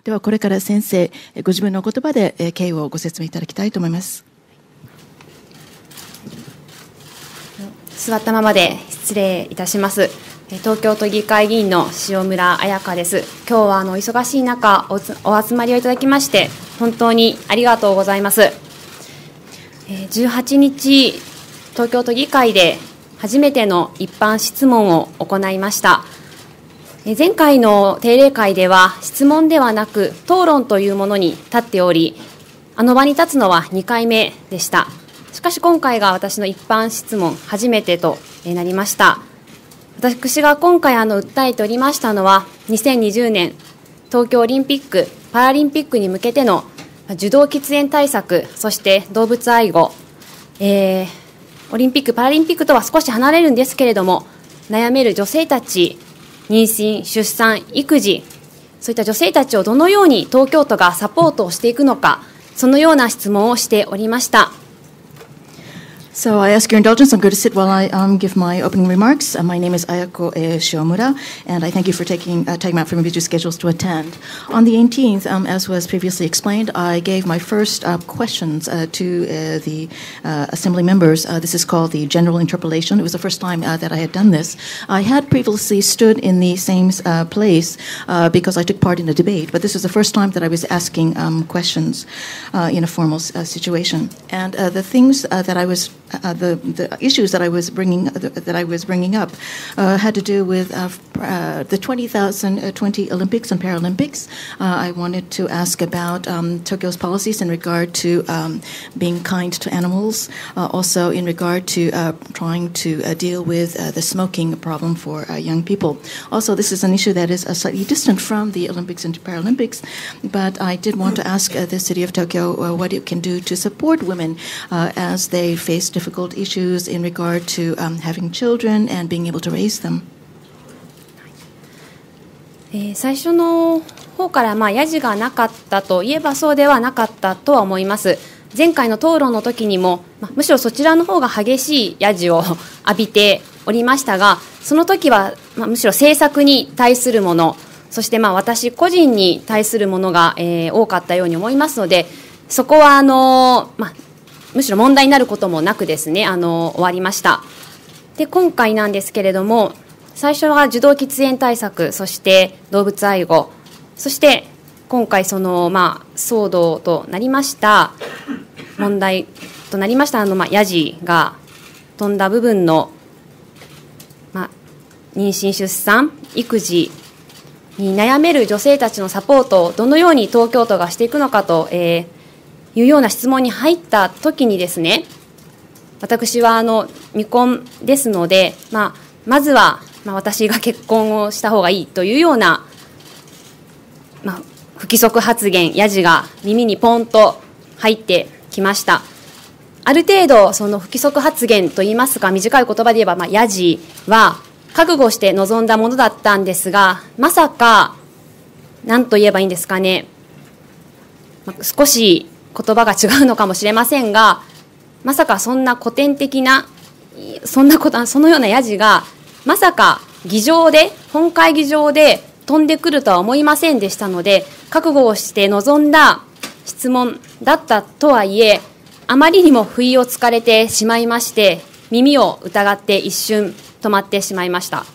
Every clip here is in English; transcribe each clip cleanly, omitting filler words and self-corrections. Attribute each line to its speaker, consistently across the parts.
Speaker 1: ではこれから先生、ご自分のお言葉で経緯をご説明いただきたいと思います。
Speaker 2: 座ったままで失礼いたします。東京都議会議員の塩村彩香です。今日はお忙しい中お集まりをいただきまして本当にありがとうございます。18日東京都議会で初めての一般質問を行いました。前回の定例会では質問ではなく討論というものに立っており、あの場に立つのは2回目でした。しかし今回が私の一般質問初めてとなりました。私が今回訴えておりましたのは2020年東京オリンピック・パラリンピックに向けての受動喫煙対策、そして動物愛護、オリンピック・パラリンピックとは少し離れるんですけれども、悩める女性たち、妊娠、出産、育児、そういった女性たちをどのように東京都がサポートをしていくのか、そのような質問をしておりました。
Speaker 1: So I ask your indulgence. I'm going to sit while I give my opening remarks. My name is Ayaka Shiomura, and I thank you for taking time out from your busy schedules to attend. On the 18th, as was previously explained, I gave my first questions to the Assembly members. This is called the general interpellation. It was the first time that I had done this. I had previously stood in the same place because I took part in the debate, but this is the first time that I was asking questions in a formal situation. And the things that I was the issues that I was bringing up had to do with the 2020 Olympics and Paralympics. I wanted to ask about Tokyo's policies in regard to being kind to animals, also in regard to trying to deal with the smoking problem for young people. Also, this is an issue that is slightly distant from the Olympics and Paralympics, but I did want to ask the city of Tokyo what it can do to support women as they face difficult issues in regard to having children and being able to raise them.
Speaker 2: 最初の方からヤジがなかったといえばそうではなかったとは思います。前回の討論の時にも、むしろそちらの方が激しいヤジを浴びておりましたが、その時は、むしろ政策に対するもの、そして私個人に対するものが、多かったように思いますので、そこはむしろ問題になることもなくですね、終わりました。で、今回なんですけれども、最初は受動喫煙対策、そして動物愛護、そして今回騒動となりました問題となりましたヤジが飛んだ部分の、妊娠出産育児に悩める女性たちのサポートをどのように東京都がしていくのかと、いうような質問に入った時にですね、私は未婚ですので、まずは私が結婚をした方がいいというような、不規則発言、ヤジが耳にポンと入ってきました。ある程度その不規則発言といいますか、短い言葉で言えば、ヤジは覚悟して臨んだものだったんですが、まさか何と言えばいいんですかね、少し言葉が違うのかもしれませんが、まさかそんな古典的なそのようなヤジがまさか本会議場で飛んでくるとは思いませんでしたので、覚悟をして臨んだ質問だったとはいえ、あまりにも不意をつかれてしまいまして、耳を疑って一瞬止まってしまいました。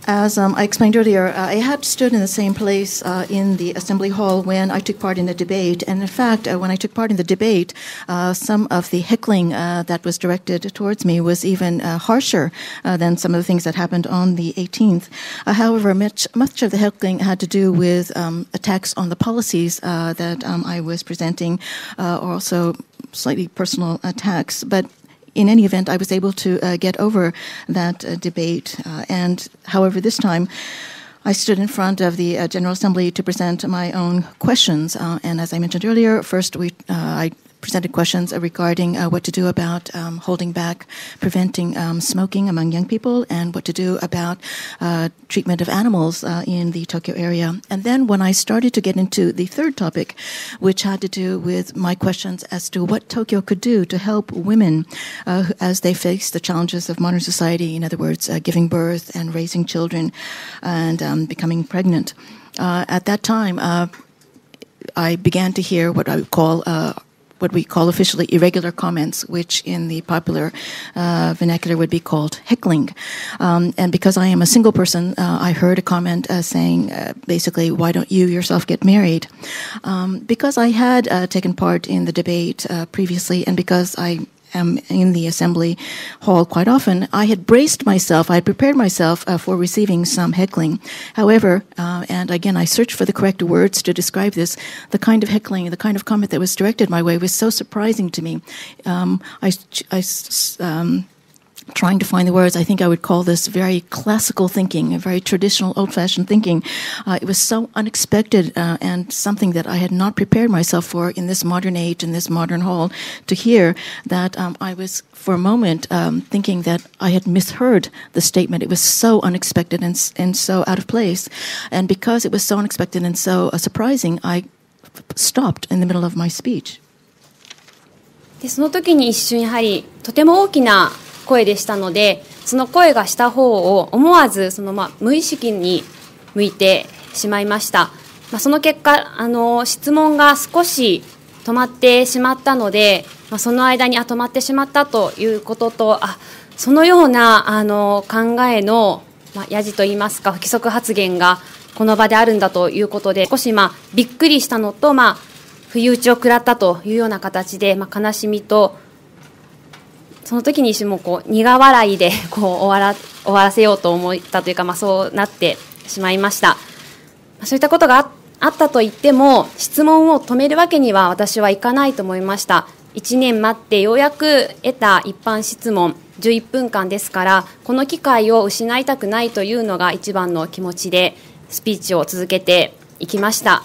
Speaker 1: As I explained earlier, I had stood in the same place in the Assembly Hall when I took part in the debate. And in fact, when I took part in the debate, some of the heckling that was directed towards me was even harsher than some of the things that happened on the 18th. However, much of the heckling had to do with attacks on the policies that I was presenting, or also slightly personal attacks. But in any event, I was able to get over that debate. And however, this time, I stood in front of the General Assembly to present my own questions. And as I mentioned earlier, first I presented questions regarding what to do about holding back, preventing smoking among young people, and what to do about treatment of animals in the Tokyo area. And then when I started to get into the third topic, which had to do with my questions as to what Tokyo could do to help women as they face the challenges of modern society, in other words, giving birth and raising children and becoming pregnant. At that time, I began to hear what we call officially irregular comments, which in the popular vernacular would be heckling. And because I am a single person, I heard a comment saying, basically, why don't you yourself get married? Because I had taken part in the debate previously, and because I am in the assembly hall quite often, I had braced myself, I had prepared myself for receiving some heckling. However, and again, I searched for the correct words to describe this, the kind of heckling, the kind of comment that was directed my way was so surprising to me. Trying to find the words, I think I would call this very classical thinking, very traditional, old-fashioned thinking. It was so unexpected and something that I had not prepared myself for in this modern age, in this modern hall, to hear that I was, for a moment, thinking that I had misheard the statement. It was so unexpected and so out of place. And because it was so unexpected and so surprising, I stopped in the middle of my speech.
Speaker 2: で、その時に一瞬やはりとても大きな声でしたので、その声がした方を思わず無意識に向いてしまいました。その結果質問が少し止まってしまったので、その間に止まってしまったということと、そのような考えのやじといいますか不規則発言がこの場であるんだということで、少しびっくりしたのと、不意打ちを食らったというような形で、悲しみと、その時に一瞬も苦笑いで終わらせようと思ったというか、そうなってしまいました。そういったことがあったと言っても、質問を止めるわけには私はいかないと思いました。1年待ってようやく得た一般質問11分間ですから、この機会を失いたくないというのが一番の気持ちでスピーチを続けていきました。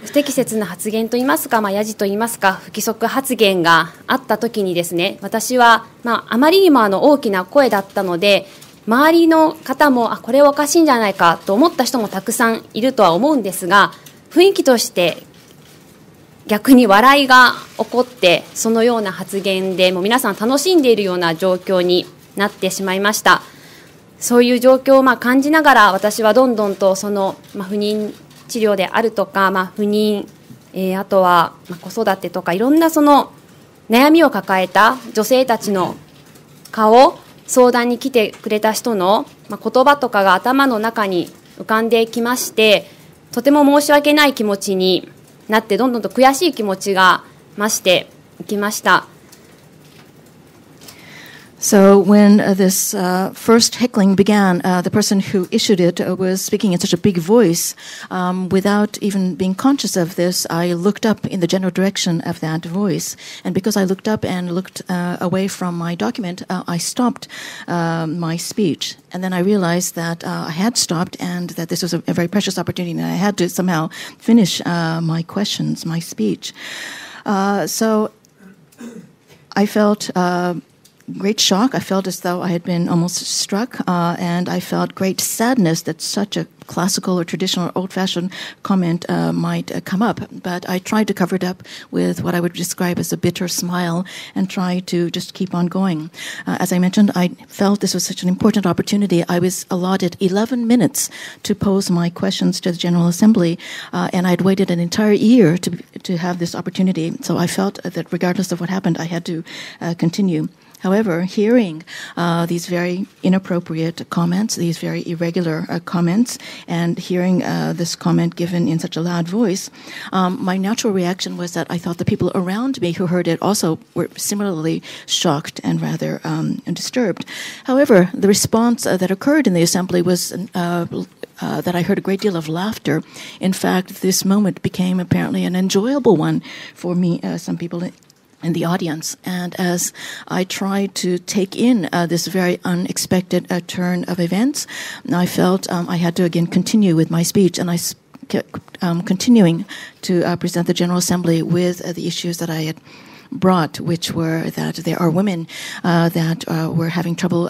Speaker 2: 不適切な発言といいますか、やじといいますか、不規則発言があったときにですね、私は、あまりにも大きな声だったので、周りの方もこれはおかしいんじゃないかと思った人もたくさんいるとは思うんですが、雰囲気として逆に笑いが起こって、そのような発言でもう皆さん楽しんでいるような状況になってしまいました。そういう状況を感じながら、私はどんどんとその、不妊治療であるとか、不妊、あとは、子育てとかいろんなその悩みを抱えた女性たちの顔、相談に来てくれた人の、言葉とかが頭の中に浮かんできまして、とても申し訳ない気持ちになって、どんどんと悔しい気持ちが増していきました。
Speaker 1: So when this first heckling began, the person who issued it was speaking in such a big voice. Without even being conscious of this, I looked up in the general direction of that voice. And because I looked up and looked away from my document, I stopped my speech. And then I realized that I had stopped and that this was a very precious opportunity and I had to somehow finish my questions, my speech. So I felt great shock. I felt as though I had been almost struck, and I felt great sadness that such a classical or traditional or old-fashioned comment might come up. But I tried to cover it up with what I would describe as a bitter smile and try to just keep on going. As I mentioned, I felt this was such an important opportunity. I was allotted 11 minutes to pose my questions to the General Assembly, and I'd waited an entire year to have this opportunity. So I felt that regardless of what happened, I had to continue. However, hearing these very inappropriate comments, these very irregular comments, and hearing this comment given in such a loud voice, my natural reaction was that I thought the people around me who heard it also were similarly shocked and rather disturbed. However, the response that occurred in the assembly was that I heard a great deal of laughter. In fact, this moment became apparently an enjoyable one for me, some people in the audience. And as I tried to take in this very unexpected turn of events, I felt I had to again continue with my speech. And I continuing to present the General Assembly with the issues that I had brought, which were that there are women that were having trouble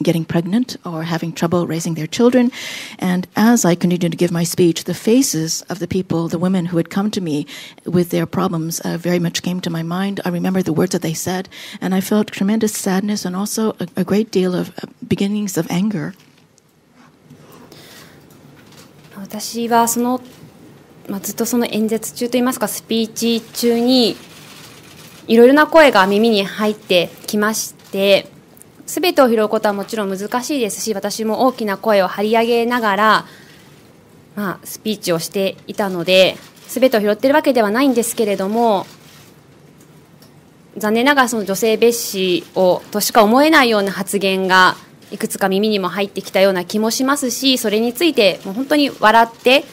Speaker 1: getting pregnant or having trouble raising their children. And as I continued to give my speech, the faces of the people, the women who had come to me with their problems very much came to my mind. I remember the words that they said, and I felt tremendous sadness and also a great deal of beginnings of anger.
Speaker 2: 私はずっとその演説中といいますかスピーチ中にいろいろな声が耳に入ってきまして、全てを拾うことはもちろん難しいですし、私も大きな声を張り上げながら、スピーチをしていたので全てを拾っているわけではないんですけれども、残念ながらその女性蔑視としか思えないような発言がいくつか耳にも入ってきたような気もしますし、それについてもう本当に笑って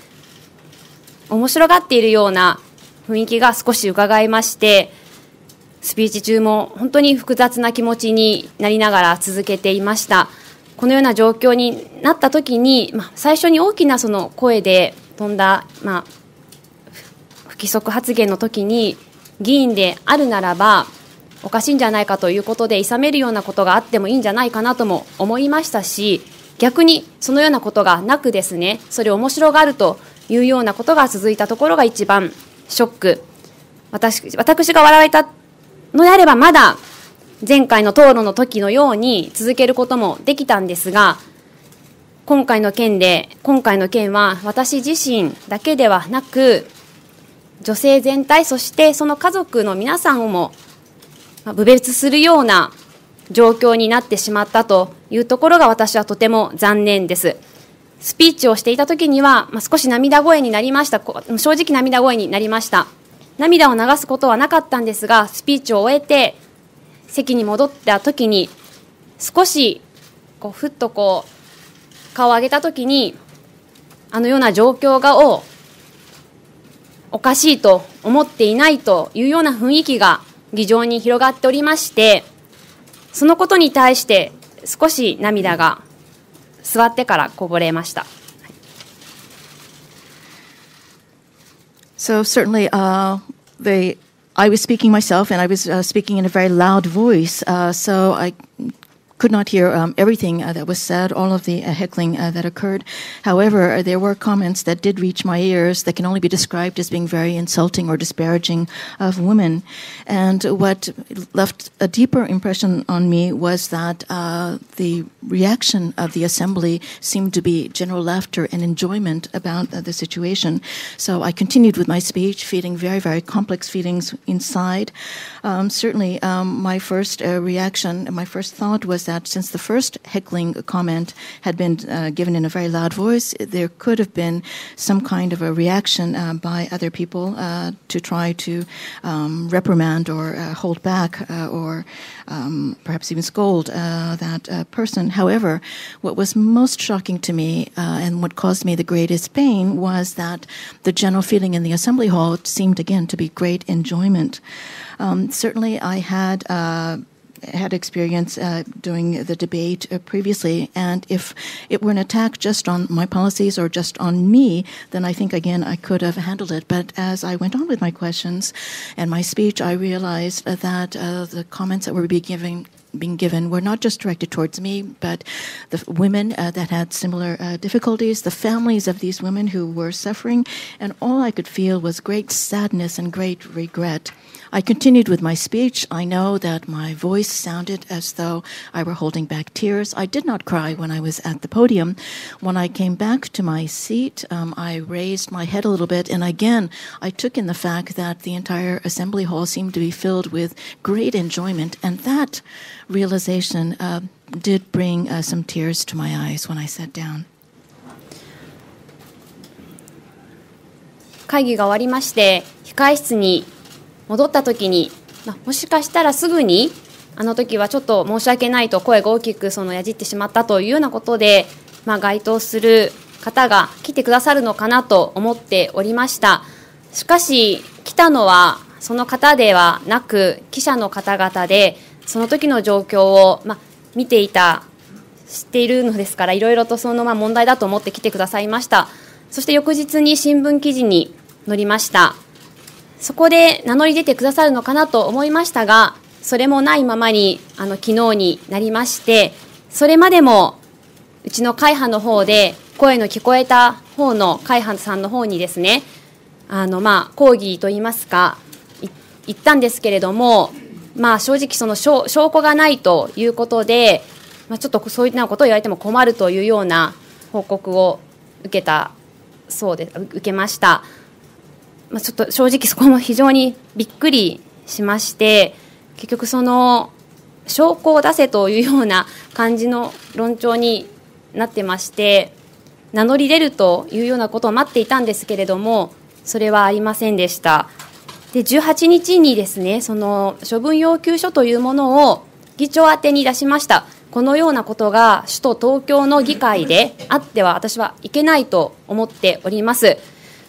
Speaker 2: 面白がっているような雰囲気が少し伺いまして、スピーチ中も本当に複雑な気持ちになりながら続けていました。このような状況になった時に、最初に大きなその声で飛んだ、不規則発言の時に議員であるならばおかしいんじゃないかということで諌めるようなことがあってもいいんじゃないかなとも思いましたし、逆にそのようなことがなくですね、それを面白がるというようなことが続いたところが一番ショック。私が笑われたのであればまだ前回の討論の時のように続けることもできたんですが、今回の件は私自身だけではなく女性全体、そしてその家族の皆さんをも侮蔑するような状況になってしまったというところが私はとても残念です。スピーチをしていた時には、少し涙声になりました。正直涙声になりました。涙を流すことはなかったんですが、スピーチを終えて席に戻った時に少しふっと顔を上げた時にあのような状況をおかしいと思っていないというような雰囲気が議場に広がっておりまして、そのことに対して少し涙が座ってからこぼれました。
Speaker 1: So certainly, I was speaking myself, and I was speaking in a very loud voice. So I could not hear everything that was said, all of the heckling that occurred. However, there were comments that did reach my ears that can only be described as being very insulting or disparaging of women. And what left a deeper impression on me was that the reaction of the assembly seemed to be general laughter and enjoyment about the situation. So I continued with my speech, feeling very, very complex feelings inside. Certainly, my first reaction, my first thought was that since the first heckling comment had been given in a very loud voice, there could have been some kind of a reaction by other people to try to reprimand or hold back or perhaps even scold that person. However, what was most shocking to me and what caused me the greatest pain was that the general feeling in the assembly hall seemed again to be great enjoyment. Certainly, I had experience during the debate previously, and if it were an attack just on my policies or just on me, then I think, again, I could have handled it. But as I went on with my questions and my speech, I realized that the comments that were being given were not just directed towards me, but the women that had similar difficulties, the families of these women who were suffering, and all I could feel was great sadness and great regret. I continued with my speech. I know that my voice sounded as though I were holding back tears. I did not cry when I was at the podium. When I came back to my seat, I raised my head a little bit, and again, I took in the fact that the entire assembly hall seemed to be filled with great enjoyment, and that realization did bring some tears to my eyes when I sat down.
Speaker 2: 会議が終わりまして控室に戻った時に、もしかしたらすぐにあの時はちょっと申し訳ないと声が大きくやじってしまったというようなことで、該当する方が来てくださるのかなと思っておりました。しかし来たのはその方ではなく記者の方々で、その時の状況を、見ていた知っているのですから、いろいろと問題だと思って来てくださいました。そして翌日に新聞記事に載りました。そこで名乗り出てくださるのかなと思いましたが、それもないままに昨日になりまして、それまでもうちの会派の方で声の聞こえた方の会派さんの方にですね、抗議といいますか言ったんですけれども、正直その証拠がないということで、ちょっとそういうようなことを言われても困るというような報告を受けました。ちょっと正直そこも非常にびっくりしまして、結局その証拠を出せというような感じの論調になってまして、名乗り出るというようなことを待っていたんですけれども、それはありませんでした。で、18日にですね、その処分要求書というものを議長宛てに出しました。このようなことが首都東京の議会であっては私はいけないと思っております。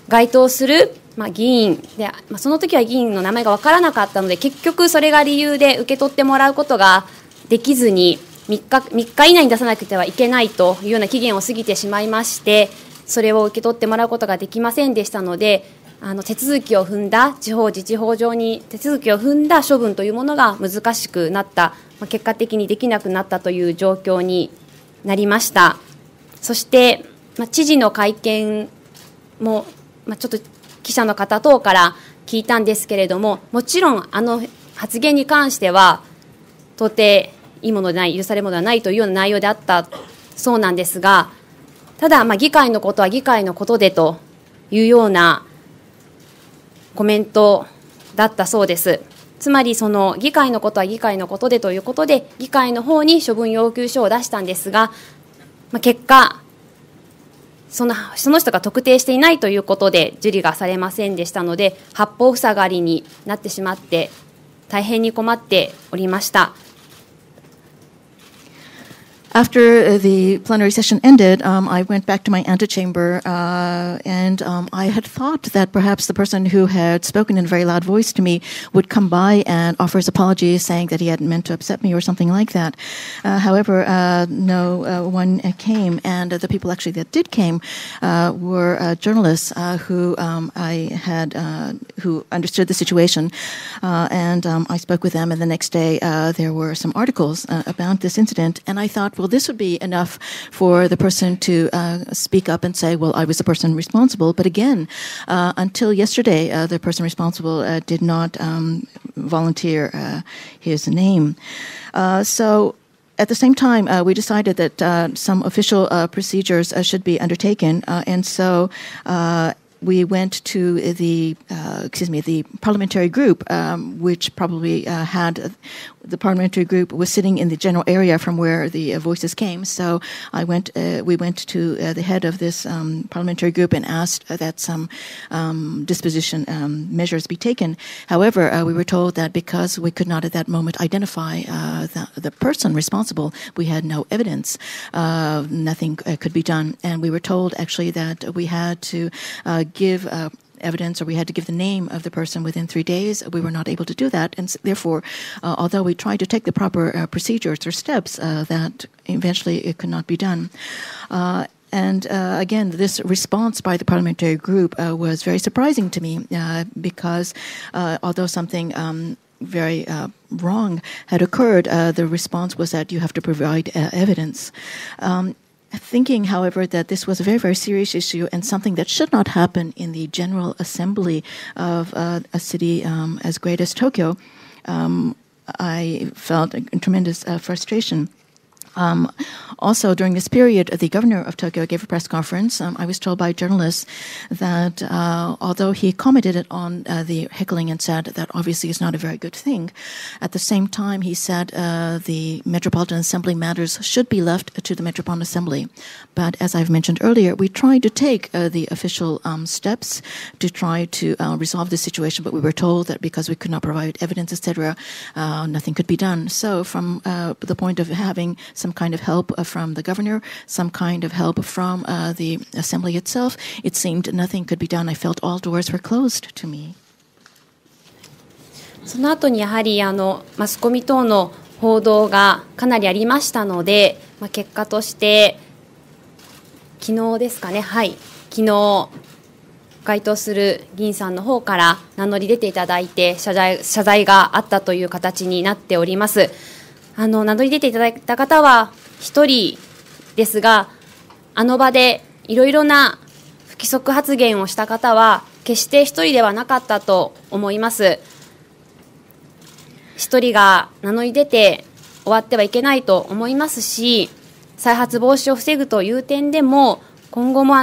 Speaker 2: 該当する議員で、その時は議員の名前が分からなかったので、結局それが理由で受け取ってもらうことができずに3日以内に出さなくてはいけないというような期限を過ぎてしまいまして、それを受け取ってもらうことができませんでしたので、手続きを踏んだ地方自治法上に手続きを踏んだ処分というものが難しくなった、結果的にできなくなったという状況になりました。そして、知事の会見も、ちょっと記者の方等から聞いたんですけれども、もちろん発言に関しては到底いいものでない、許されるものではないというような内容であったそうなんですが、ただ、議会のことは議会のことでというようなコメントだったそうです。つまりその議会のことは議会のことでということで、議会の方に処分要求書を出したんですが、結果その人が特定していないということで受理がされませんでしたので、八方塞がりになってしまって大変に困っておりました。
Speaker 1: After the plenary session ended, I went back to my antechamber, and I had thought that perhaps the person who had spoken in a very loud voice to me would come by and offer his apology, saying that he hadn't meant to upset me or something like that. However, no one came, and the people actually that did came were journalists who who understood the situation, and I spoke with them. And the next day, there were some articles about this incident, and I thought, well, this would be enough for the person to speak up and say, well, I was the person responsible. But again, until yesterday, the person responsible did not volunteer his name. So at the same time, we decided that some official procedures should be undertaken. And so we went to the parliamentary group, which probably had the parliamentary group was sitting in the general area from where the voices came. So we went to the head of this parliamentary group and asked that some disposition measures be taken. However, we were told that because we could not at that moment identify the person responsible, we had no evidence. Nothing could be done. And we were told actually that we had to give evidence, or we had to give the name of the person within 3 days. We were not able to do that, and therefore, although we tried to take the proper procedures or steps, that eventually it could not be done. And again, this response by the parliamentary group was very surprising to me because although something very wrong had occurred, the response was that you have to provide evidence. Thinking, however, that this was a very, very serious issue and something that should not happen in the General Assembly of a city as great as Tokyo, I felt a tremendous frustration. Also, during this period, the governor of Tokyo gave a press conference. I was told by journalists that although he commented on the heckling and said that obviously is not a very good thing, at the same time he said the Metropolitan Assembly matters should be left to the Metropolitan Assembly. But as I've mentioned earlier, we tried to take the official steps to try to resolve the situation, but we were told that because we could not provide evidence, etc., nothing could be done. So from the point of having some kind of help from the governor, some kind of help from the assembly itself, it seemed nothing could be done. I felt all doors were closed to me.
Speaker 2: その後にやはりマスコミ等の報道がかなりありましたので、結果として昨日ですかね、はい、昨日該当する議員さんの方から名乗り出ていただいて謝罪があったという形になっております。名乗り出ていただいた方は1人ですが、あの場でいろいろな不規則発言をした方は決して1人ではなかったと思います。1人が名乗り出て終わってはいけないと思いますし、再発防止を防ぐという点でも今後も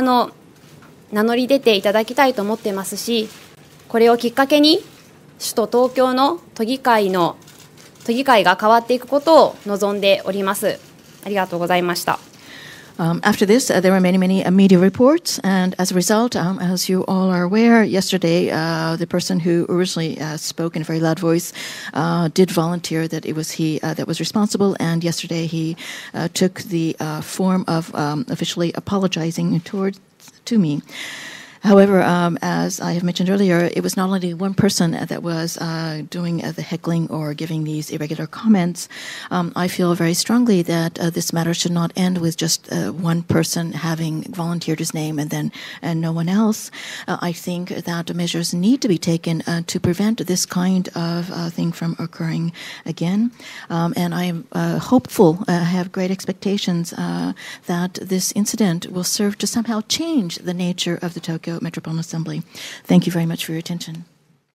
Speaker 2: 名乗り出ていただきたいと思ってますし、これをきっかけに首都東京の都議会が変わっていくことを望んでおります。ありがとうございました。
Speaker 1: After this, there were many media reports, and as a result, as you all are aware, yesterday the person who originally spoke in a very loud voice did volunteer that it was he that was responsible, and yesterday he took the form of officially apologizing to me. However, as I have mentioned earlier, it was not only one person that was doing the heckling or giving these irregular comments. I feel very strongly that this matter should not end with just one person having volunteered his name and no one else. I think that measures need to be taken to prevent this kind of thing from occurring again. And I am hopeful, have great expectations that this incident will serve to somehow change the nature of the Tokyo Metropolitan Assembly. Thank you very much for your attention.